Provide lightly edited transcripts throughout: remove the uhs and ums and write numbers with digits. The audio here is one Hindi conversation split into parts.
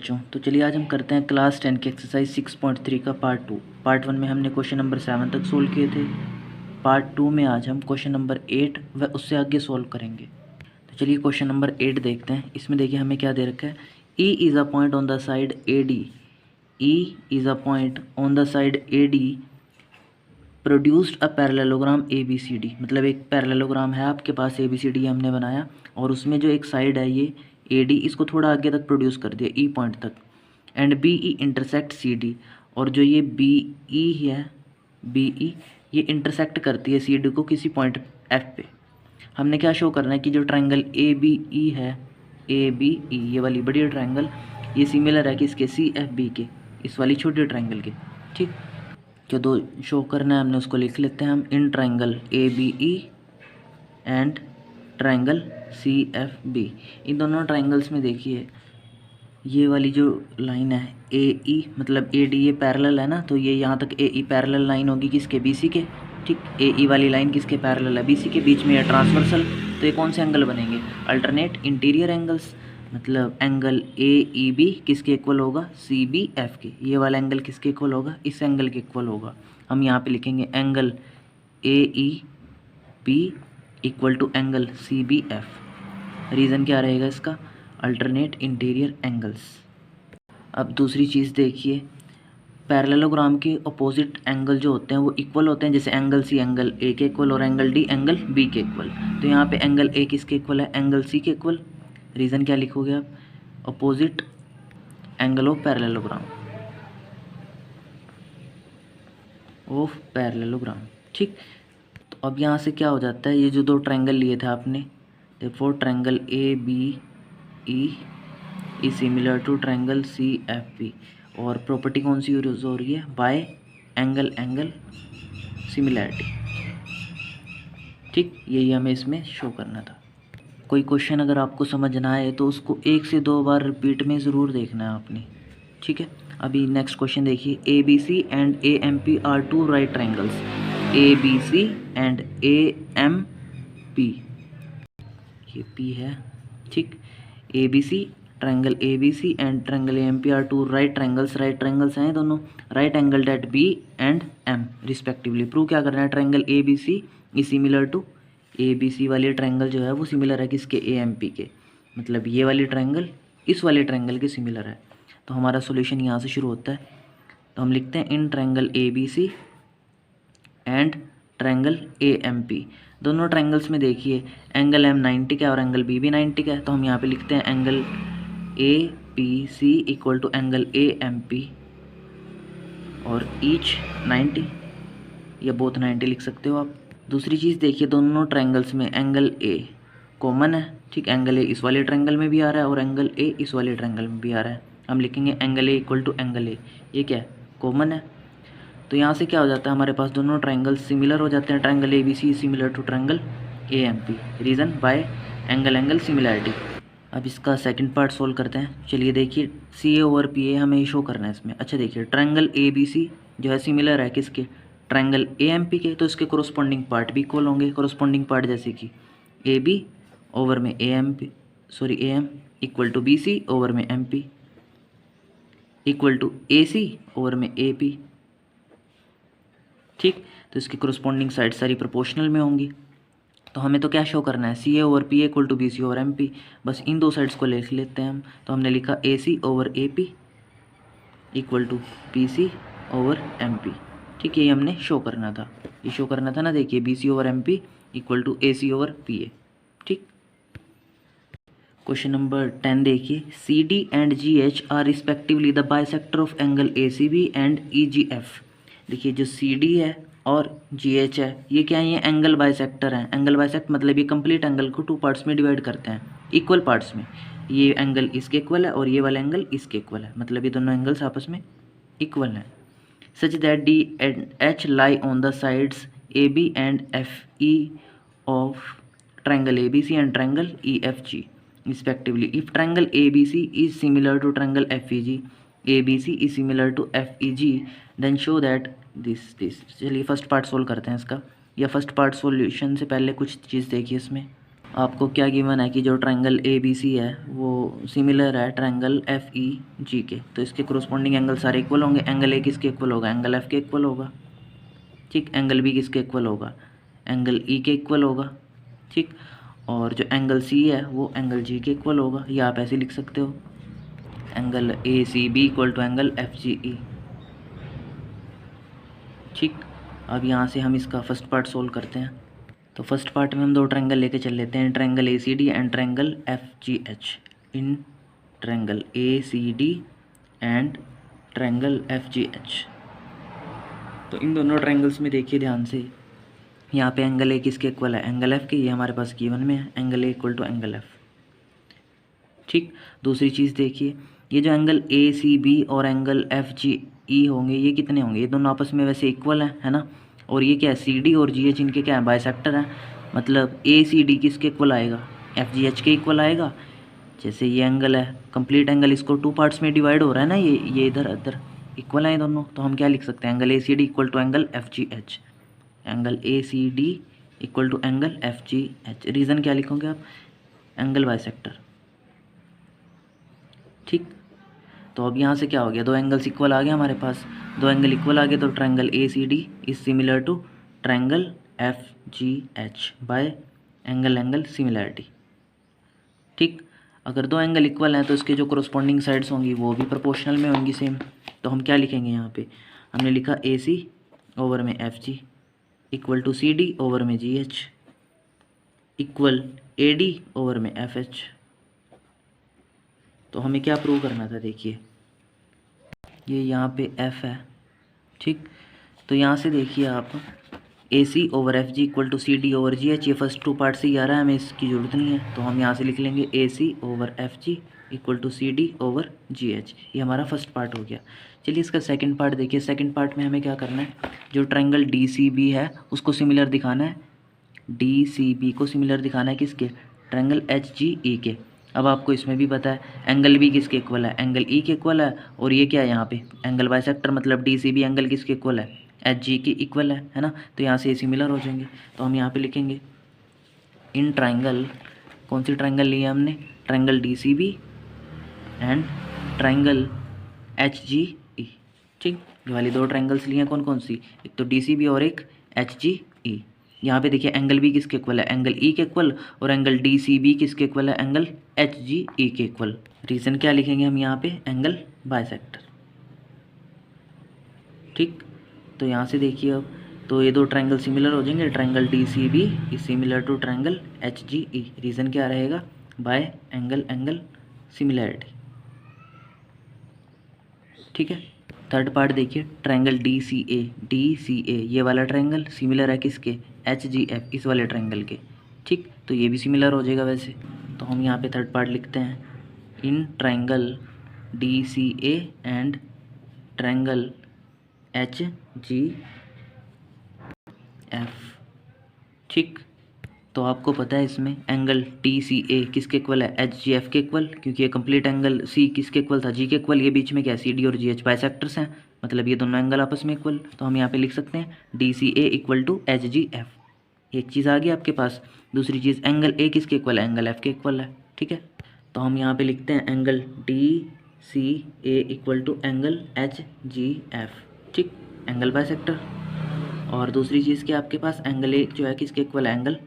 बच्चों, तो चलिए आज हम करते हैं क्लास 10 की एक्सरसाइज 6.3 का पार्ट 2। पार्ट 1 में हमने क्वेश्चन नंबर 7 तक सोल्व किए थे। पार्ट 2 में आज हम क्वेश्चन नंबर 8 व उससे आगे सोल्व करेंगे। तो चलिए क्वेश्चन नंबर 8 देखते हैं। इसमें देखिए हमें क्या दे रखा है, E is a point on the side A D. E is a point on the side A D produced a parallelogram A B C D. मतलब एक पैरेललोग्राम है आपके पास, ए बी सी डी हमने बनाया, और उसमें जो एक साइड है ये ए डी, इसको थोड़ा आगे तक प्रोड्यूस कर दिया ई पॉइंट तक। And B E intersect C D, और जो ये बी ई है, बी ई ये इंटरसेक्ट करती है सी डी को किसी पॉइंट एफ पे। हमने क्या शो करना है कि जो ट्रायंगल ए बी ई है, ए बी ई ये वाली बड़ी ट्रायंगल, ये सिमिलर है किसके, सी एफ बी के, इस वाली छोटी ट्रायंगल के। ठीक, जो दो शो करना है हमने उसको लिख लेते हैं हम, in triangle A B E and triangle C F B. इन दोनों ट्रायंगल्स में देखिए ये वाली जो लाइन है ए ई, मतलब ए डी ये पैरेलल है ना, तो ये यहाँ तक ए ई पैरेलल लाइन होगी किसके, बी सी के। ठीक, ए ई वाली लाइन किसके पैरेलल है, बी सी के। बीच में ये ट्रांसवर्सल, तो ये कौन से एंगल बनेंगे, अल्टरनेट इंटीरियर एंगल्स। मतलब एंगल ए ई बी किसके इक्वल होगा, सी बी एफ के। ये वाला एंगल किसके इक्वल होगा, इस एंगल के इक्वल होगा। हम यहाँ पे लिखेंगे angle A E B equal to angle C B F. Reason क्या रहेगा इसका, अल्टरनेट इंटीरियर एंगल्स। अब दूसरी चीज़ देखिए, पैरेललोग्राम के अपोजिट एंगल जो होते हैं वो इक्वल होते हैं। जैसे एंगल सी एंगल ए के इक्वल और एंगल डी एंगल बी के इक्वल। तो यहाँ पे एंगल ए किसके इक्वल है, एंगल सी के इक्वल। रीज़न क्या लिखोगे आप, opposite angle of parallelogram, of parallelogram. ठीक, तो अब यहाँ से क्या हो जाता है, ये जो दो ट्रायंगल लिए थे आपने, देखो triangle A B E is similar to triangle C F B, और प्रॉपर्टी कौन सी यूज हो रही है, बाय एंगल एंगल सिमिलैरिटी। ठीक, यही हमें इसमें शो करना था। कोई क्वेश्चन अगर आपको समझ ना आए तो उसको 1 से 2 बार रिपीट में ज़रूर देखना है आपने। ठीक है, अभी नेक्स्ट क्वेश्चन देखिए, A B C and A M P are two right triangles. A B C and A M P, ये पी है। ठीक, A B C, triangle A B C and triangle A M P are two right triangles. Right triangles हैं दोनों, right angle at B and M respectively. Prove क्या करना है, triangle A B C is similar to, A B C वाली ट्रायंगल जो है वो सिमिलर है किसके, ए एम पी के। मतलब ये वाली ट्रायंगल इस वाले ट्रायंगल के सिमिलर है। तो हमारा सॉल्यूशन यहाँ से शुरू होता है। तो हम लिखते हैं in triangle A B C and triangle A M P. दोनों ट्रायंगल्स में देखिए एंगल एम 90 का है और एंगल बी भी 90 का है। तो हम यहाँ पे लिखते हैं angle A P C equal to angle A M P, और ईच 90 या बोथ 90 लिख सकते हो आप। दूसरी चीज़ देखिए, दोनों ट्रायंगल्स में एंगल ए कॉमन है। ठीक, एंगल ए इस वाले ट्रायंगल में भी आ रहा है और एंगल ए इस वाले ट्रायंगल में भी आ रहा है। हम लिखेंगे angle A equal to angle A, ये क्या है, कॉमन है। तो यहाँ से क्या हो जाता है, हमारे पास दोनों ट्रायंगल सिमिलर हो जाते हैं। Triangle A B C similar to triangle A M P, reason by angle angle similarity. अब इसका सेकंड पार्ट सोल्व करते हैं। चलिए देखिए, सी ए ओवर पी ए हमें शो करना है इसमें। अच्छा देखिए, ट्रायंगल ए बी सी जो है सिमिलर है किसके, ट्रायंगल ए एम पी के, तो इसके कोरोस्पोंडिंग पार्ट भी इक्वल होंगे। कोरोस्पोंडिंग पार्ट जैसे कि ए बी ओवर में A M P, sorry A M equal to B C over में M P equal to A C over में ए पी। ठीक, तो इसकी कोरोस्पोंडिंग साइड सारी प्रोपोर्शनल में होंगी। तो हमें तो क्या शो करना है, C A over P equal to B C over M P. बस इन दो साइड्स को लिख लेते हैं हम। तो हमने लिखा A C over A P equal to P C over M P. ठीक है, ये हमने शो करना था, ये शो करना था ना। देखिए B C over M P equal to A C over P A. ठीक, क्वेश्चन नंबर 10 देखिए, C D and G H are respectively the bisector of angle A C B and E G F. देखिए जो सी डी है और जी एच है, ये क्या है, ये एंगल बाइसेक्टर है। एंगल बाइसेक्ट मतलब ये कंप्लीट एंगल को 2 पार्ट्स में डिवाइड करते हैं, इक्वल पार्ट्स में। ये एंगल इसके इक्वल है और ये वाला एंगल इसके इक्वल है, मतलब ये दोनों एंगल्स आपस में इक्वल हैं। Such that D and H lie on the sides A B and F E of triangle A B C and triangle E F G respectively. If triangle ABC is similar to triangle FEG, ABC is similar to FEG, then show that this. चलिए फर्स्ट पार्ट सोल्व करते हैं इसका, या फर्स्ट पार्ट सॉल्यूशन से पहले कुछ चीज़ देखिए इसमें। आपको क्या गिवन है कि जो ट्रायंगल ए बी सी है वो सिमिलर है ट्रायंगल एफ ई जी के, तो इसके कोरोस्पोंडिंग एंगल सारे इक्वल होंगे। एंगल ए किसके इक्वल होगा? एंगल एफ के इक्वल होगा। ठीक, एंगल बी किसके इक्वल होगा? एंगल ई के इक्वल होगा। ठीक, और जो एंगल सी है वो एंगल जी के इक्वल होगा, या आप ऐसे लिख सकते हो angle A C B equal to angle F G E. ठीक, अब यहाँ से हम इसका फर्स्ट पार्ट सोल्व करते हैं। तो फर्स्ट पार्ट में हम दो ट्रायंगल लेके चल लेते हैं, triangle A C D and triangle F G H. In triangle A C D and triangle F G H, तो इन दोनों ट्रायंगल्स में देखिए ध्यान से, यहाँ पे एंगल ए किसके इक्वल है? एंगल एफ के। ये हमारे पास गिवन में है angle A equal to angle F. ठीक, दूसरी चीज़ देखिए, ये जो एंगल ए सी बी और एंगल एफ जी ई होंगे, ये कितने होंगे? ये दोनों आपस में वैसे इक्वल हैं, है ना। और ये क्या है? सी डी और जी एच इनके क्या है? बाइसेक्टर हैं। मतलब ए सी डी किसके इक्वल आएगा? एफ जी एच के इक्वल आएगा। जैसे ये एंगल है, कंप्लीट एंगल, इसको टू पार्ट्स में डिवाइड हो रहा है ना, ये इधर इधर इक्वल है दोनों, तो हम क्या लिख सकते हैं? Angle A C D equal to angle F G H. Angle A C D equal to angle F G H. Reason क्या लिखोगे आप? Angle bisector. ठीक, तो अब यहाँ से क्या हो गया? दो एंगल्स इक्वल आ गए हमारे पास। दो एंगल इक्वल आ गए तो triangle A C D is similar to triangle F G H by angle angle similarity. ठीक, अगर दो एंगल इक्वल हैं तो इसके जो कोरोस्पोंडिंग साइड्स होंगी वो भी प्रोपोर्शनल में होंगी सेम। तो हम क्या लिखेंगे यहाँ पे? हमने लिखा ए सी ओवर में F G equal to C D over में G H equal A D over में एफ एच। तो हमें क्या प्रूव करना था? देखिए ये यहाँ पे f है। ठीक, तो यहाँ से देखिए आप A C over F G equal to C D over G H, ये फर्स्ट टू पार्ट से ही आ रहा है, हमें इसकी ज़रूरत नहीं है। तो हम यहाँ से लिख लेंगे A C over F G equal to C D over G H. ये हमारा फर्स्ट पार्ट हो गया। चलिए इसका सेकंड पार्ट देखिए। सेकंड पार्ट में हमें क्या करना है? जो ट्रायंगल डी सी बी है उसको सिमिलर दिखाना है। डी सी बी को सिमिलर दिखाना है किसके? ट्रायंगल एच जी ई के। अब आपको इसमें भी पता है एंगल बी किसके इक्वल है? एंगल ई के इक्वल है। और ये क्या है यहाँ पे? एंगल बाइसेक्टर, मतलब डी सी बी एंगल किसके इक्वल है? एच जी के इक्वल है ना। तो यहाँ से ये सिमिलर हो जाएंगे। तो हम यहाँ पे लिखेंगे इन ट्रायंगल, कौन सी ट्रायंगल ली है हमने? Triangle D C B and triangle H G E. ठीक, ये वाली दो ट्रायंगल्स लिए हैं, कौन कौन सी? एक तो डी सी बी और एक एच जी ई। यहाँ पे देखिए एंगल बी किसके इक्वल है? एंगल ई के इक्वल। और एंगल डी सी बी किसके इक्वल है? एंगल एच जी ई के इक्वल। रीज़न क्या लिखेंगे हम यहाँ पे? Angle bisector. ठीक, तो यहाँ से देखिए अब, तो ये दो ट्रायंगल सिमिलर हो जाएंगे। Triangle D C B is similar to triangle H G E. Reason क्या रहेगा? By angle angle similarity. ठीक है, थर्ड पार्ट देखिए, triangle D C A. D C A ये वाला ट्रायंगल सिमिलर है किसके? एच जी एफ, इस वाले ट्रायंगल के। ठीक, तो ये भी सिमिलर हो जाएगा वैसे। तो हम यहाँ पे थर्ड पार्ट लिखते हैं in triangle D C A and triangle H G F. ठीक, तो आपको पता है इसमें एंगल टी सी ए किसके इक्वल है? एच जी एफ के इक्वल, क्योंकि ये कंप्लीट एंगल सी किसके इक्वल था? जी के इक्वल। ये बीच में क्या? सी डी और जी एच बाइसेक्टर्स हैं, मतलब ये दोनों एंगल आपस में इक्वल। तो हम यहाँ पे लिख सकते हैं D C A equal to H G F. एक चीज़ आ गई आपके पास। दूसरी चीज़, एंगल ए किसके इक्वल है? एंगल एफ के इक्वल है। ठीक है, तो हम यहाँ पे लिखते हैं angle D C A equal to angle H G F. ठीक, एंगल बाइसेक्टर। और दूसरी चीज़ क्या आपके पास? एंगल ए जो है किसके इक्वल है? एंगल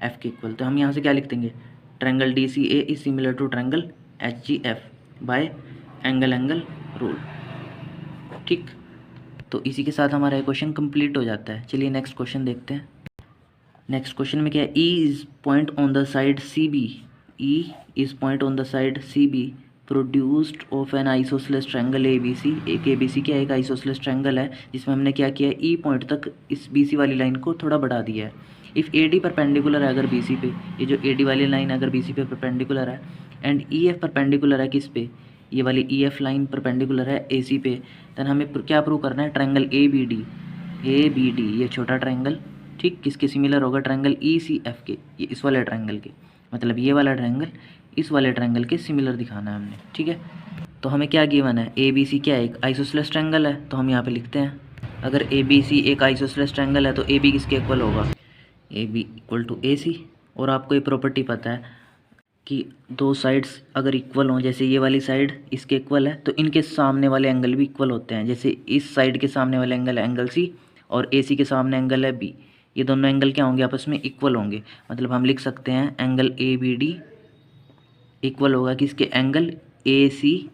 एफ के इक्वल। तो हम यहाँ से क्या लिख देंगे? Triangle D C A is similar to triangle H G F by angle angle rule. ठीक, तो इसी के साथ हमारा ये क्वेश्चन कंप्लीट हो जाता है। चलिए नेक्स्ट क्वेश्चन देखते हैं। नेक्स्ट क्वेश्चन में क्या है? E is point on the side C B. E is point on the side C B produced of an isosceles triangle A B C. एक ए बी सी क्या है? एक आइसोसेलेस ट्रायंगल है जिसमें हमने क्या किया है? ई पॉइंट तक इस बी सी वाली लाइन को थोड़ा बढ़ा दिया है। इफ़ ए डी परपेंडिकुलर है अगर बी सी पे, ये जो ए डी वाली लाइन अगर बी सी पे परपेंडिकुलर है, एंड ई एफ परपेंडिकुलर है किस पे? ये वाली ई एफ लाइन परपेंडिकुलर है ए सी पे, देन हमें क्या प्रूव करना है? Triangle A B D. A B D ये छोटा ट्रायंगल, ठीक, किसके सिमिलर होगा? ट्रायंगल ई सी एफ के, ये इस वाले ट्रायंगल के, मतलब ये वाला ट्रायंगल इस वाले ट्रायंगल के सिमिलर दिखाना है हमने। ठीक है, तो हमें क्या गिवन है? ए बी सी क्या है? एक आइसोसेलेस ट्रायंगल है। तो हम यहाँ पे लिखते हैं अगर ए बी सी एक आइसोसेलेस ट्रायंगल है तो ए बी किसके इक्वल होगा? A B equal to A सी। और आपको ये प्रॉपर्टी पता है कि दो साइड्स अगर इक्वल हों, जैसे ये वाली साइड इसके इक्वल है तो इनके सामने वाले एंगल भी इक्वल होते हैं। जैसे इस साइड के सामने वाले एंगल है एंगल सी और AC के सामने एंगल है B, ये दोनों एंगल क्या होंगे, आपस में इक्वल होंगे। मतलब हम लिख सकते हैं एंगल ABD इक्वल होगा किसके, एंगल ACE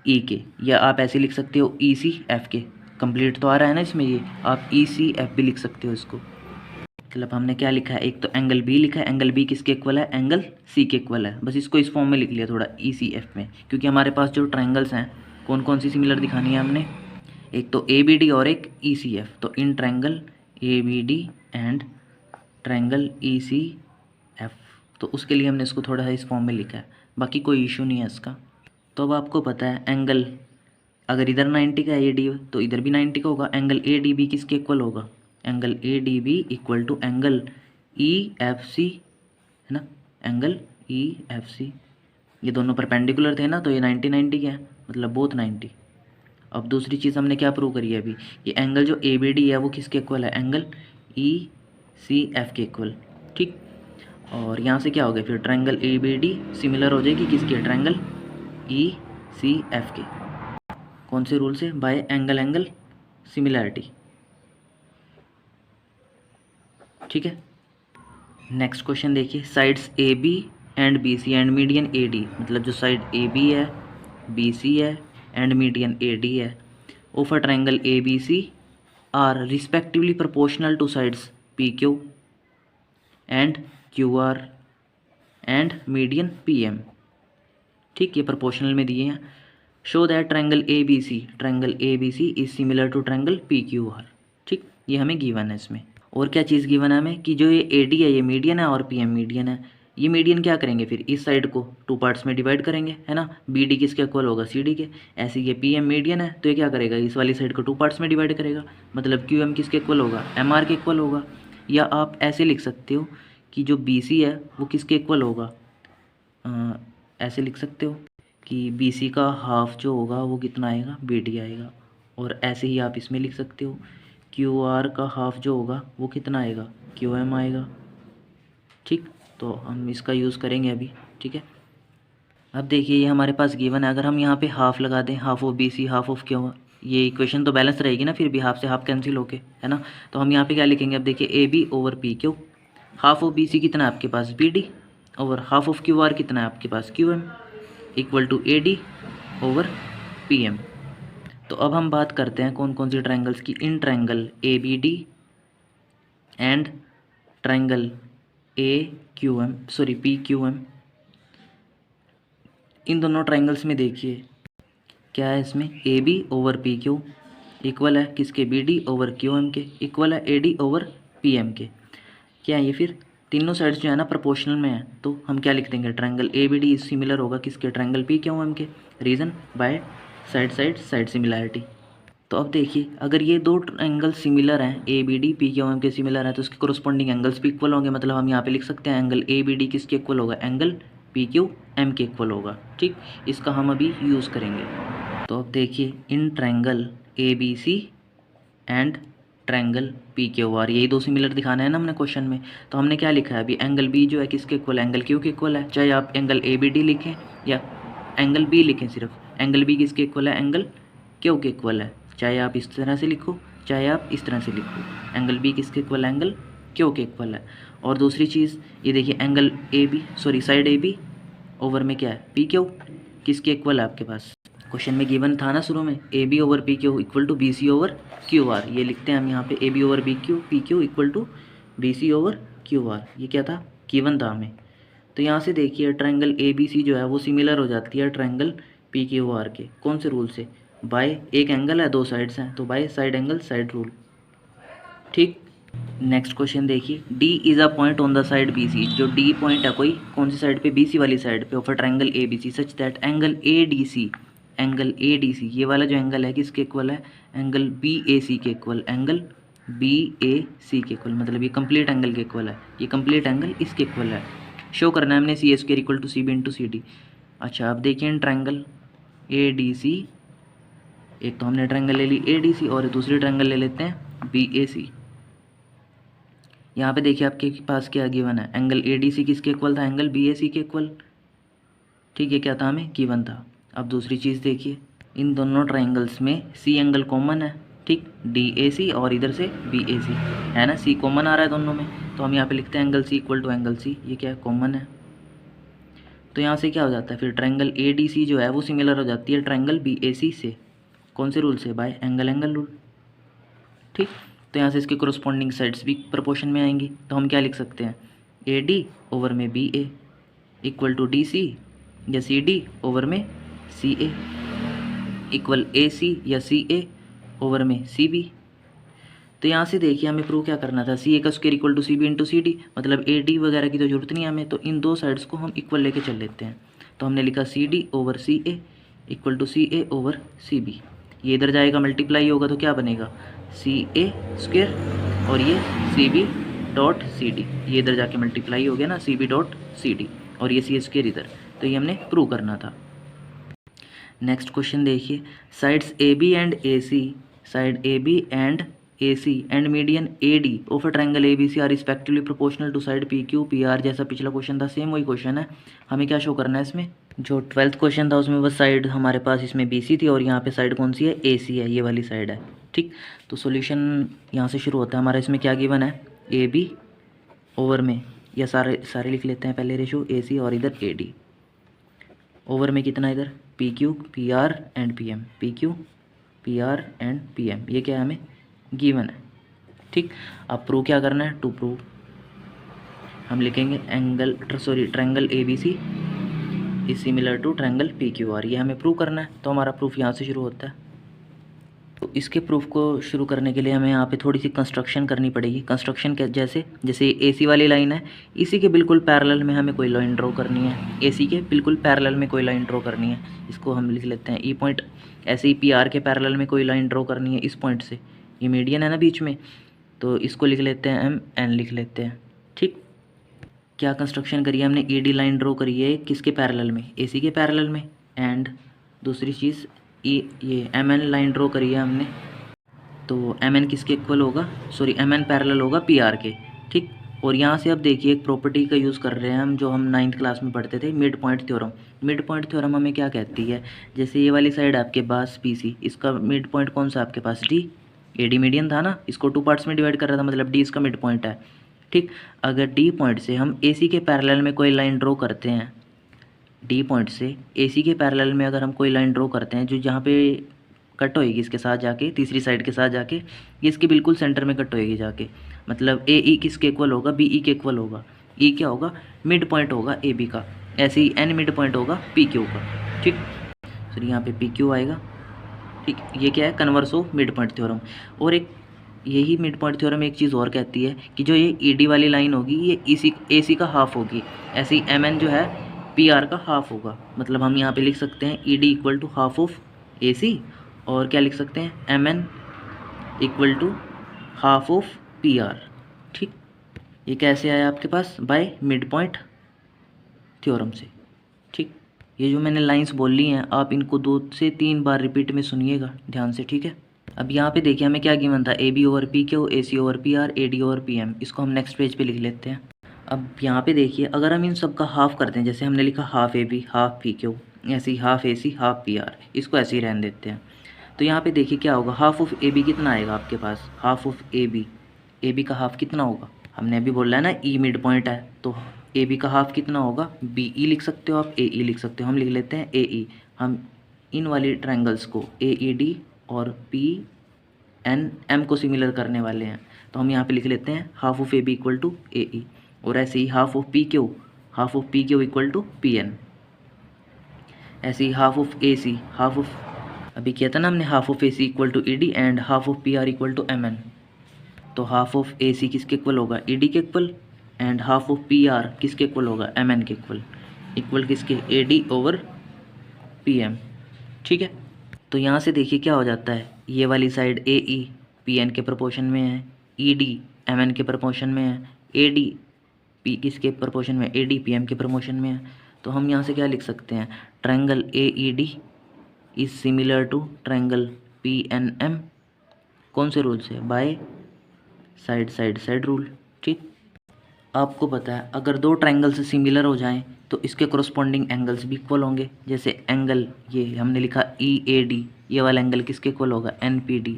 के, या आप ऐसे लिख सकते हो ECF के। कंप्लीट तो आ रहा है ना इसमें, ये आप ECF भी लिख सकते हो इसको। मतलब हमने क्या लिखा है, एक तो एंगल B लिखा है, एंगल B किसके इक्वल है, एंगल C के इक्वल है। बस इसको इस फॉर्म में लिख लिया थोड़ा ECF में, क्योंकि हमारे पास जो ट्रायंगल्स हैं कौन कौन सी सिमिलर दिखानी है हमने, एक तो ABD और एक ECF। तो in triangle ABD and triangle ECF, तो उसके लिए हमने इसको थोड़ा सा इस फॉर्म में लिखा है, बाकी कोई इशू नहीं है इसका। तो अब आपको पता है एंगल अगर इधर 90 का है AD तो इधर भी 90 का होगा। एंगल ADB किसके इक्वल होगा, angle ADB equal to angle EFC, है ना, एंगल EFC। ये दोनों परपेंडिकुलर थे ना, तो ये 90 के हैं, मतलब बोथ 90। अब दूसरी चीज़ हमने क्या प्रूव करी है अभी, ये एंगल जो ABD है वो किसके इक्वल है, एंगल ECF के इक्वल। ठीक, और यहाँ से क्या हो गया फिर, ट्रायंगल ABD सिमिलर हो जाएगी किसके, ट्रायंगल ECF के। कौन से रूल से, बाय एंगल एंगल सिमिलैरिटी। ठीक है, नेक्स्ट क्वेश्चन देखिए, sides AB and BC and median AD, मतलब जो साइड AB है BC है एंड मीडियन AD है of a triangle ABC are respectively proportional to sides PQ and QR and median PM। ठीक, ये प्रोपोर्शनल में दिए हैं। Show that triangle ABC is similar to triangle PQR। ठीक, ये हमें गिवन है इसमें। और क्या चीज़ गिवन है हमें, कि जो ये AD है ये मीडियन है और PM मीडियन है। ये मीडियन क्या करेंगे फिर, इस साइड को टू पार्ट्स में डिवाइड करेंगे, है ना, BD किसके इक्वल होगा, CD के। ऐसे ये PM मीडियन है तो ये क्या करेगा, इस वाली साइड को टू पार्ट्स में डिवाइड करेगा, मतलब QM किसके इक्वल होगा, MR के इक्वल होगा। या आप ऐसे लिख सकते हो कि जो BC है वो किसके इक्वल होगा, ऐसे लिख सकते हो कि BC का हाफ जो होगा वो कितना आएगा, BD आएगा। और ऐसे ही आप इसमें लिख सकते हो QR का हाफ जो होगा वो कितना आएगा, QM आएगा। ठीक, तो हम इसका यूज़ करेंगे अभी। ठीक है, अब देखिए ये हमारे पास गिवन है, अगर हम यहाँ पे हाफ लगा दें, half of BC half of Q, ये इक्वेशन तो बैलेंस रहेगी ना, फिर भी हाफ से हाफ कैंसिल होके, है ना। तो हम यहाँ पे क्या लिखेंगे, अब देखिए AB over PQ, half of BC कितना है आपके पास BD, over half of QR कितना है आपके पास QM, equal to AD over PM। तो अब हम बात करते हैं कौन कौन सी ट्रायंगल्स की, in triangle ABD and triangle PQM। इन दोनों ट्रायंगल्स में देखिए क्या है, इसमें AB ओवर PQ इक्वल है किसके, BD ओवर QM के, इक्वल है AD ओवर PM के। क्या है ये, फिर तीनों साइड्स जो है ना प्रोपोर्शनल में है, तो हम क्या लिख देंगे, ट्रायंगल ABD सिमिलर होगा किसके, ट्रायंगल PQM के। Reason by side similarity. तो अब देखिए अगर ये दो एंगल सिमिलर हैं, ABD PQM के सिमिलर हैं, तो उसके कोरस्पॉन्डिंग एंगल्स भी इक्वल होंगे। मतलब हम यहाँ पे लिख सकते हैं एंगल ABD किसके इक्वल होगा, एंगल PQM के इक्वल होगा। ठीक, इसका हम अभी यूज़ करेंगे। तो अब देखिए in triangle ABC and triangle PQR, यही दो सिमिलर दिखाना है ना हमने क्वेश्चन में। तो हमने क्या लिखा है अभी, एंगल B जो है किसके इक्वल है, एंगल Q के इक्वल है। चाहे आप एंगल ABD लिखें या एंगल B लिखें, सिर्फ एंगल B किसके इक्वल है, एंगल Q के इक्वल है। चाहे आप इस तरह से लिखो चाहे आप इस तरह से लिखो, एंगल B किसके इक्वल है, एंगल Q के इक्वल है। और दूसरी चीज़ ये देखिए एंगल साइड AB ओवर में क्या है, PQ किसके इक्वल है आपके पास, क्वेश्चन में गिवन था ना शुरू में, AB over PQ equal to BC over QR। ये लिखते हैं हम यहाँ पे AB over PQ equal to BC over QR, ये क्या था, गिवन था हमें। तो यहाँ से देखिए ट्रायंगल ABC जो है वो सिमिलर हो जाती है ट्रायंगल PQR के, कौन से रूल से, बाय एक एंगल है दो साइड्स हैं तो bye side angle side rule. ठीक, नेक्स्ट क्वेश्चन देखिए, D is a point on the side BC, जो D पॉइंट है कोई कौन सी साइड पे, BC वाली साइड पे, of a triangle ABC such that angle ADC ये वाला जो एंगल है किसके इक्वल है, एंगल BAC के इक्वल, एंगल BAC के इक्वल, मतलब ये कंप्लीट एंगल के इक्वल है, ये कंप्लीट एंगल इसके इक्वल है। शो करना है हमने CA² equal to CB into CD। अच्छा अब देखिए ट्रायंगल ADC, एक तो हमने ट्रायंगल ले ली ADC और दूसरी ट्रायंगल ले लेते हैं BAC। यहाँ पे देखिए आपके पास क्या गिवन है, एंगल ADC किसके इक्वल था, एंगल BAC के इक्वल। ठीक है, क्या था हमें गिवन था। अब दूसरी चीज़ देखिए, इन दोनों ट्राइंगल्स में C एंगल कॉमन है, ठीक, DAC और इधर से BAC है ना, C कॉमन आ रहा है दोनों में, तो हम यहाँ पे लिखते हैं angle C equal to angle C, ये क्या है, कॉमन है। तो यहाँ से क्या हो जाता है फिर, ट्राइंगल ADC जो है वो सिमिलर हो जाती है ट्राइंगल BAC से, कौन से रूल से, बाय एंगल रूल। ठीक, तो यहाँ से इसके कोरोस्पॉन्डिंग साइड्स भी प्रोपोर्शन में आएंगी, तो हम क्या लिख सकते हैं, AD ओवर में BA इक्वल टू DC या CD ओवर में CA इक्वल AC या CA ओवर में CB। तो यहाँ से देखिए हमें प्रूव क्या करना था, CA का square equal to CB into CD, मतलब AD वगैरह की तो जरूरत नहीं है हमें, तो इन दो साइड्स को हम इक्वल लेके चल लेते हैं। तो हमने लिखा CD over CA equal to CA over CB, ये इधर जाएगा मल्टीप्लाई होगा तो क्या बनेगा, CA स्क्वायर और ये CB डॉट CD, ये इधर जाके मल्टीप्लाई हो गया ना, CB डॉट CD और ये CA स्क्वायर इधर, तो ये हमने प्रूव करना था। नेक्स्ट क्वेश्चन देखिए, sides AB and AC, side AB and AC and median AD of a triangle ABC are respectively proportional to side PQ PR, जैसा पिछला क्वेश्चन था सेम वही क्वेश्चन है। हमें क्या शो करना है इसमें, जो 12th क्वेश्चन था उसमें बस साइड हमारे पास इसमें BC थी और यहाँ पे साइड कौन सी है, AC है, ये वाली साइड है। ठीक, तो सॉल्यूशन यहाँ से शुरू होता है हमारा, इसमें क्या गिवन है, AB ओवर में, या सारे लिख लेते हैं पहले, रेशो AC और इधर AD ओवर में कितना, इधर PQ PR and PM, PQ PR and PM, ये क्या है हमें गिवन है। ठीक, अब प्रूव क्या करना है, टू प्रूव हम लिखेंगे triangle ABC is similar to triangle PQR, ये हमें प्रूव करना है। तो हमारा प्रूफ यहाँ से शुरू होता है। तो इसके प्रूफ को शुरू करने के लिए हमें यहाँ पे थोड़ी सी कंस्ट्रक्शन करनी पड़ेगी। कंस्ट्रक्शन के जैसे AC वाली लाइन है, इसी के बिल्कुल पैरेलल में हमें कोई लाइन ड्रॉ करनी है, AC के बिल्कुल पैरेलल में कोई लाइन ड्रॉ करनी है, इसको हम लिख लेते हैं E पॉइंट। ऐसे ही PR के पैरेलल में कोई लाइन ड्रॉ करनी है इस पॉइंट से, ये मीडियन है ना बीच में, तो इसको लिख लेते हैं MN लिख लेते हैं। ठीक, क्या कंस्ट्रक्शन करी है हमने, ED लाइन ड्रॉ करी है किसके पैरेलल में, AC के पैरेलल में, एंड दूसरी चीज़ ये MN लाइन ड्रॉ करी है हमने, तो MN किसके इक्वल होगा, MN पैरेलल होगा PR के। ठीक, और यहाँ से अब देखिए एक प्रॉपर्टी का यूज़ कर रहे हैं हम, जो हम 9th क्लास में पढ़ते थे, mid point theorem. Mid point theorem हमें क्या कहती है, जैसे ये वाली साइड आपके पास PC, इसका मिड पॉइंट कौन सा आपके पास, D, AD मीडियन था ना, इसको 2 पार्ट्स में डिवाइड कर रहा था, मतलब D इसका मिड पॉइंट है। ठीक, अगर D पॉइंट से हम AC के पैरेलल में कोई लाइन ड्रॉ करते हैं, D पॉइंट से AC के पैरेलल में अगर हम कोई लाइन ड्रॉ करते हैं जो जहाँ पे कट होएगी इसके साथ जाके, तीसरी साइड के साथ जाके, ये इसके बिल्कुल सेंटर में कट होएगी जाके, मतलब AE किसके इक्वल होगा, BE के इक्वल होगा। E क्या होगा, मिड पॉइंट होगा AB का, ऐसे ही N मिड पॉइंट होगा PQ का। ठीक, सर यहाँ पे PQ आएगा। ठीक, ये क्या है, converse of mid point theorem. और एक यही मिड पॉइंट थ्योरम एक चीज़ और कहती है कि जो ये ED वाली लाइन होगी ये AC का हाफ होगी, ऐसे ही MN जो है PR का हाफ होगा। मतलब हम यहाँ पे लिख सकते हैं ED equal to half of AC, और क्या लिख सकते हैं, MN equal to half of PR। ठीक, ये कैसे आया आपके पास, बाय मिड पॉइंट थ्योरम से। ठीक, ये जो मैंने लाइंस बोल ली हैं आप इनको 2 से 3 बार रिपीट में सुनिएगा ध्यान से। ठीक है, अब यहाँ पे देखिए हमें क्या गिवन था, AB over PQ, AC over PR, AD over PM, इसको हम नेक्स्ट पेज पे लिख लेते हैं। अब यहाँ पे देखिए अगर हम इन सब का हाफ करते हैं, जैसे हमने लिखा हाफ AB हाफ PQ, ऐसे ही हाफ AC हाफ PR, इसको ऐसे ही रहने देते हैं। तो यहाँ पे देखिए क्या होगा, हाफ ऑफ AB कितना आएगा आपके पास, हाफ ऑफ AB का हाफ कितना होगा, हमने अभी बोला है ना E मिड पॉइंट है, तो AB का हाफ कितना होगा, BE लिख सकते हो आप, AE लिख सकते हो, हम लिख लेते हैं AE। हम इन वाली ट्रायंगल्स को AED और PNM को सिमिलर करने वाले हैं, तो हम यहाँ पे लिख लेते हैं half of AB equal to AE, और ऐसे ही half of PQ equal to PN, ऐसे ही हाफ ऑफ AC, अभी किया था ना हमने, half of AC equal to ED and half of PR equal to MN, तो हाफ ऑफ AC किसके इक्वल होगा, ED के equal, and half of PR किसके इक्वल होगा, MN के इक्वल किसके, AD ओवर PM। ठीक है, तो यहाँ से देखिए क्या हो जाता है, ये वाली साइड AE PN के प्रोपोर्शन में है, ED MN के प्रोपोर्शन में है, AD P किसके प्रोपोर्शन में, AD PM के प्रोपोर्शन में है। तो हम यहाँ से क्या लिख सकते हैं, triangle AED is similar to triangle PNM, कौन से रूल से, बाय साइड रूल। ठीक। आपको पता है अगर दो ट्रायंगल से सिमिलर हो जाएं तो इसके कोरस्पॉन्डिंग एंगल्स भी इक्वल होंगे। जैसे एंगल ये हमने लिखा EAD, ये वाला एंगल किसके इक्वल होगा, NPD।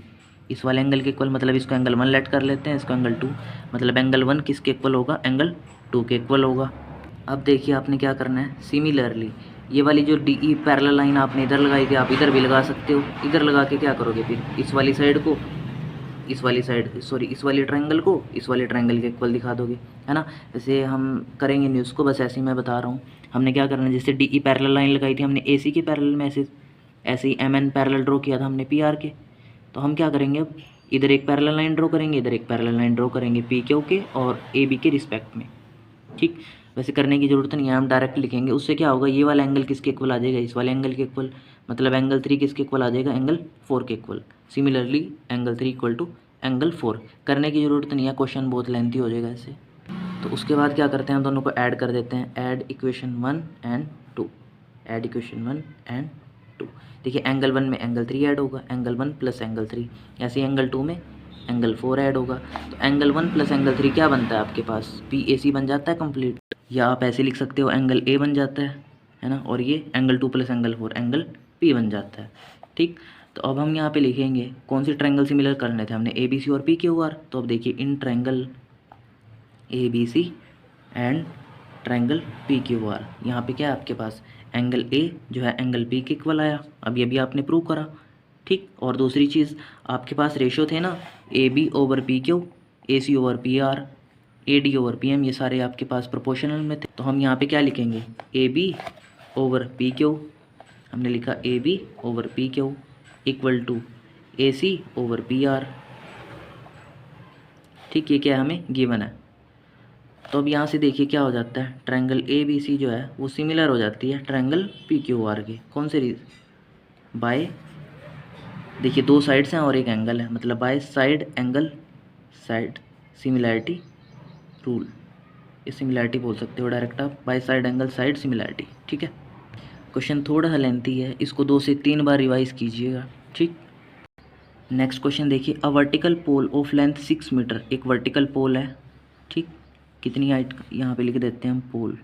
इस वाले एंगल के इक्वल मतलब इसको एंगल 1 लेट कर लेते हैं, इसको एंगल 2, मतलब एंगल 1 किसके इक्वल होगा, एंगल 2 के इक्वल होगा। अब देखिए आपने क्या करना है, सिमिलरली ये वाली जो DE पैरेलल लाइन आपने इधर लगाई थी आप इधर भी लगा सकते हो। इधर लगा के क्या करोगे फिर, इस वाली साइड को इस वाली साइड सॉरी इस वाली ट्रायंगल को इस वाले ट्रायंगल के इक्वल दिखा दोगे, है ना। जैसे हम करेंगे नहीं उसको, बस ऐसे ही मैं बता रहा हूँ। हमने क्या करना है, जैसे DE पैरेलल लाइन लगाई थी हमने AC के पैरेलल में, ऐसे ही MN पैरेलल ड्रॉ किया था हमने PR के। तो हम क्या करेंगे, अब इधर एक पैरेलल लाइन ड्रॉ करेंगे, इधर एक पैरेलल लाइन ड्रॉ करेंगे PQ के और AB के रिस्पेक्ट में। ठीक, वैसे करने की ज़रूरत नहीं है, हम डायरेक्ट लिखेंगे। उससे क्या होगा, ये वाला एंगल किसके इक्वल आ जाएगा, इस वाले एंगल के इक्वल, मतलब एंगल 3 किसके इक्वल आ जाएगा, एंगल 4 के इक्वल। Similarly angle 3 equal to angle 4। करने की ज़रूरत नहीं है, क्वेश्चन बहुत लेंथी हो जाएगा इससे। तो उसके बाद क्या करते हैं, हम दोनों को ऐड कर देते हैं, add equation 1 and 2, add equation 1 and 2। देखिए एंगल 1 में एंगल 3 ऐड होगा, एंगल 1 प्लस एंगल 3, ऐसे ही एंगल 2 में एंगल 4 ऐड होगा। तो एंगल 1 प्लस एंगल 3 क्या बनता है आपके पास, PAC बन जाता है कंप्लीट। या आप ऐसे लिख सकते हो, एंगल A बन जाता है ना, और ये angle 2 plus angle 4 angle P बन जाता है। ठीक, तो अब हम यहाँ पे लिखेंगे कौन से ट्रायंगल सिमिलर करने थे हमने, ABC और PQR। तो अब देखिए in triangle ABC and triangle PQR, यहाँ पे क्या है आपके पास, एंगल A जो है एंगल P के इक्वल आया, अब ये भी आपने प्रूव करा। ठीक, और दूसरी चीज़ आपके पास रेशो थे ना, AB over PQ, AC over PR, AD over PM, ये सारे आपके पास प्रोपोर्शनल में थे। तो हम यहाँ पे क्या लिखेंगे, AB ओवर PQ, हमने लिखा AB over PQ equal to AC over PR। ठीक, ये क्या है हमें गिवन है। तो अब यहाँ से देखिए क्या हो जाता है, ट्रायंगल ABC जो है वो सिमिलर हो जाती है ट्रायंगल PQR के। कौन से रीज़न, बाय, देखिए दो साइड्स हैं और एक एंगल है, मतलब bye side angle side similarity rule, ये सिमिलैरिटी बोल सकते हो डायरेक्ट आप, bye side angle side similarity. ठीक है, क्वेश्चन थोड़ा लेंथी है, इसको 2 से 3 बार रिवाइज कीजिएगा। ठीक, नेक्स्ट क्वेश्चन देखिए, a vertical pole of length 6 metre, एक वर्टिकल पोल है। ठीक, कितनी हाइट, यहाँ पे लिख देते हैं हम पोल,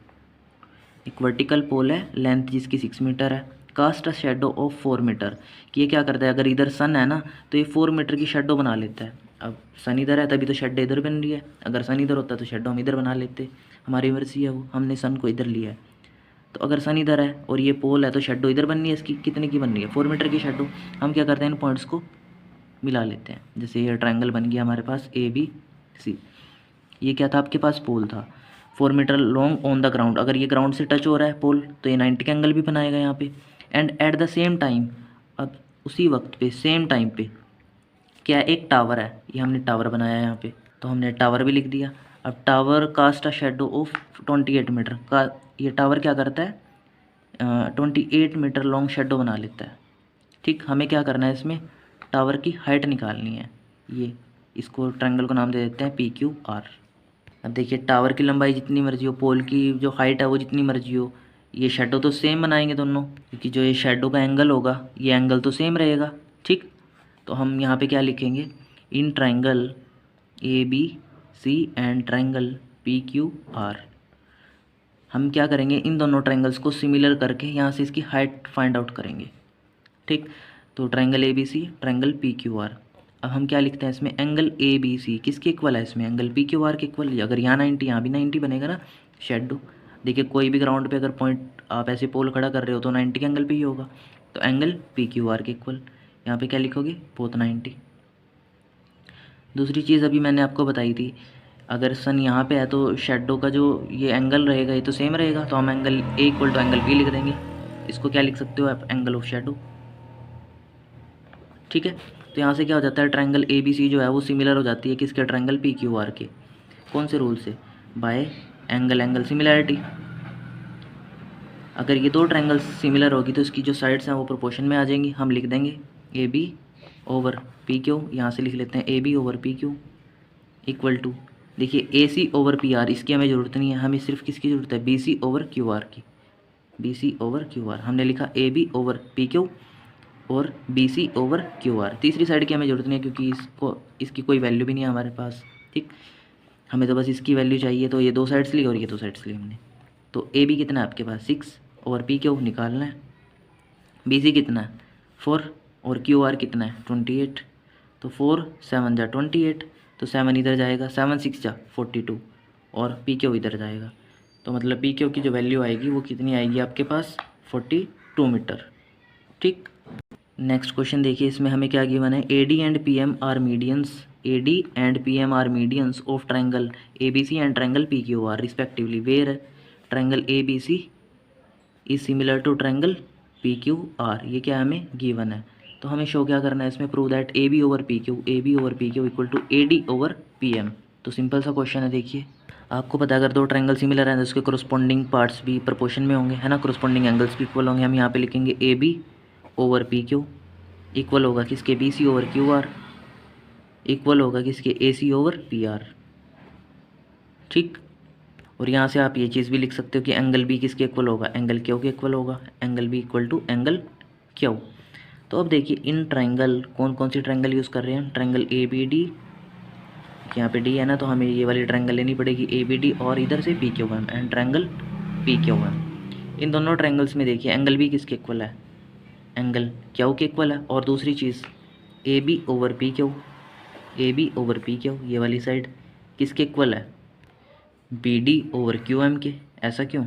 एक वर्टिकल पोल है लेंथ जिसकी 6 मीटर है। Cast a shadow of 4 metre, कि ये क्या करता है, अगर इधर सन है ना तो ये 4 मीटर की शेडो बना लेता है। अब सन इधर है तभी तो शेडो इधर बन रही है, अगर सन इधर होता तो शेडो हम इधर बना लेते, हमारी मर्जी है वो, हमने सन को इधर लिया है। तो अगर सन इधर है और ये पोल है तो शेडो इधर बननी है, इसकी कितने की बन रही है, 4 मीटर की शेडो। हम क्या करते हैं, इन पॉइंट्स को मिला लेते हैं। जैसे ये ट्रायंगल बन गया हमारे पास ABC, ये क्या था आपके पास, पोल था 4 metre long on the ground. अगर ये ग्राउंड से टच हो रहा है पोल तो ये 90 का एंगल भी बनाएगा यहाँ पे। And at the same time, अब उसी वक्त पे सेम टाइम पे क्या एक टावर है, ये हमने टावर बनाया है यहाँ पे, तो हमने टावर भी लिख दिया। अब tower cast a shadow of 28 metre का, ये टावर क्या करता है 28 मीटर लॉन्ग शेडो बना लेता है। ठीक, हमें क्या करना है, इसमें टावर की हाइट निकालनी है। ये इसको ट्रायंगल को नाम दे देते हैं PQR। अब देखिए टावर की लंबाई जितनी मर्जी हो, पोल की जो हाइट है वो जितनी मर्जी हो, ये शेडो तो सेम बनाएंगे दोनों, क्योंकि जो ये शेडो का एंगल होगा ये एंगल तो सेम रहेगा। ठीक, तो हम यहाँ पे क्या लिखेंगे, in triangle ABC and triangle PQR, हम क्या करेंगे, इन दोनों ट्रायंगल्स को सिमिलर करके यहाँ से इसकी हाइट फाइंड आउट करेंगे। ठीक, तो ट्रायंगल ABC ट्रायंगल PQR, अब हम क्या लिखते हैं इसमें, एंगल ABC किसके इक्वल है, इसमें एंगल PQR के इक्वल। अगर यहाँ 90 यहाँ भी 90 बनेगा ना शेडो। देखिए कोई भी ग्राउंड पे अगर पॉइंट आप ऐसे पोल खड़ा कर रहे हो तो 90 के एंगल पे ही होगा, तो एंगल PQR के इक्वल। यहाँ पे क्या लिखोगे, बोथ 90। दूसरी चीज़ अभी मैंने आपको बताई थी, अगर सन यहाँ पे है तो शेडो का जो ये एंगल रहेगा ये तो सेम रहेगा, तो हम angle A equal to angle B लिख देंगे। इसको क्या लिख सकते हो आप, एंगल ऑफ शेडो। ठीक है, तो यहाँ से क्या हो जाता है, ट्रायंगल ABC जो है वो सिमिलर हो जाती है किसके, ट्रायंगल PQR के। कौन से रूल से, बाय एंगल एंगल सिमिलैरिटी। अगर ये दो ट्रायंगल्स सिमिलर होगी तो इसकी जो साइड्स हैं वो प्रोपोर्शन में आ जाएंगी। हम लिख देंगे AB ओवर PQ, यहाँ से लिख लेते हैं AB over PQ equal to, देखिए AC ओवर PR, इसकी हमें ज़रूरत नहीं है, हमें सिर्फ किसकी ज़रूरत है, BC ओवर QR की। BC ओवर QR हमने लिखा AB ओवर PQ और BC ओवर QR। तीसरी साइड की हमें ज़रूरत नहीं है क्योंकि इसकी कोई वैल्यू भी नहीं है हमारे पास। ठीक, हमें तो बस इसकी वैल्यू चाहिए, तो ये 2 साइड्स ली और ये 2 साइड्स ली हमने। तो ए बी कितना है आपके पास 6 और पी क्यू निकालना है। बी सी कितना है 4 और क्यू आर कितना है 28। तो 4 7 जा 28, तो 7 इधर जाएगा, 7 6 जा 42 और पी क्यू इधर जाएगा। तो मतलब पी क्यू की जो वैल्यू आएगी वो कितनी आएगी आपके पास 42 मीटर। ठीक। नेक्स्ट क्वेश्चन देखिए, इसमें हमें क्या गिवन है, A D and P M are medians, A D and P M are medians of triangle A B C and triangle P Q R respectively, where triangle A B C is similar to triangle P Q R. ये क्या हमें गिवन है। तो हमें शो क्या करना है इसमें, prove that A B over P Q equal to A D over P M. तो सिंपल सा क्वेश्चन है। देखिए आपको पता है अगर दो ट्रायंगल सिमिलर हैं तो उसके कोरस्पॉन्डिंग पार्ट्स भी प्रोपोर्शन में होंगे, है ना, कोरस्पॉन्डिंग एंगल्स भी इक्वल होंगे। हम यहाँ पे लिखेंगे A B over P Q equal होगा किसके, B C over Q R equal होगा किसके, A C over P R. ठीक। और यहाँ से आप ये चीज़ भी लिख सकते हो कि एंगल बी किसके इक्वल होगा, एंगल क्यू के इक्वल होगा, angle B equal to angle Q. तो अब देखिए इन ट्रायंगल कौन कौन सी ट्रायंगल यूज़ कर रहे हैं, ट्रायंगल ए बी डी, यहाँ पे डी है ना, तो हमें ये वाली ट्रायंगल लेनी पड़ेगी ए बी डी, और इधर से P Q M and triangle P Q M. इन दोनों ट्रायंगल्स में देखिए एंगल बी किसके इक्वल है, एंगल क्यू के इक्वल है। और दूसरी चीज़ A B over P Q, A B over P Q ये वाली साइड किसके इक्वल है, B D over Q M के। ऐसा क्यों,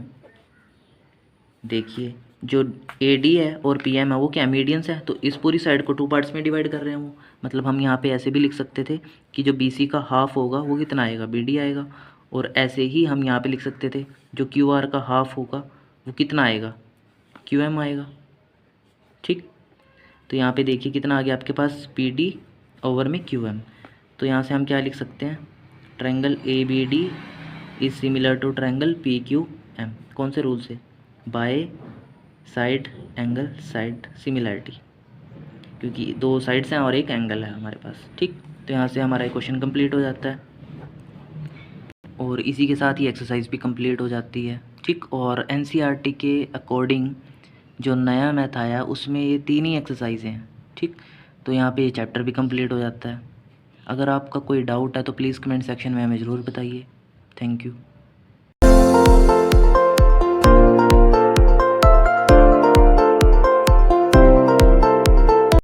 देखिए जो ए डी है और पी एम है वो क्या मीडियंस है, तो इस पूरी साइड को 2 पार्ट्स में डिवाइड कर रहे हैं वो। मतलब हम यहाँ पे ऐसे भी लिख सकते थे कि जो बी सी का हाफ होगा वो कितना आएगा, बी डी आएगा। और ऐसे ही हम यहाँ पे लिख सकते थे जो क्यू आर का हाफ होगा वो कितना आएगा, क्यू एम आएगा। ठीक। तो यहाँ पे देखिए कितना आ गया आपके पास, पी डी ओवर में क्यू एम। तो यहाँ से हम क्या लिख सकते हैं, triangle A B D is similar to triangle P Q M. कौन से रूल से, by side angle side similarity, क्योंकि 2 साइड्स हैं और एक एंगल है हमारे पास। ठीक। तो यहाँ से हमारा क्वेश्चन कंप्लीट हो जाता है और इसी के साथ ही एक्सरसाइज भी कंप्लीट हो जाती है। ठीक। और एनसीईआरटी के अकॉर्डिंग जो नया मैथ आया उसमें ये 3 ही एक्सरसाइज हैं। ठीक। तो यहाँ पे ये चैप्टर भी कंप्लीट हो जाता है। अगर आपका कोई डाउट है तो प्लीज़ कमेंट सेक्शन में हमें ज़रूर बताइए। Thank you.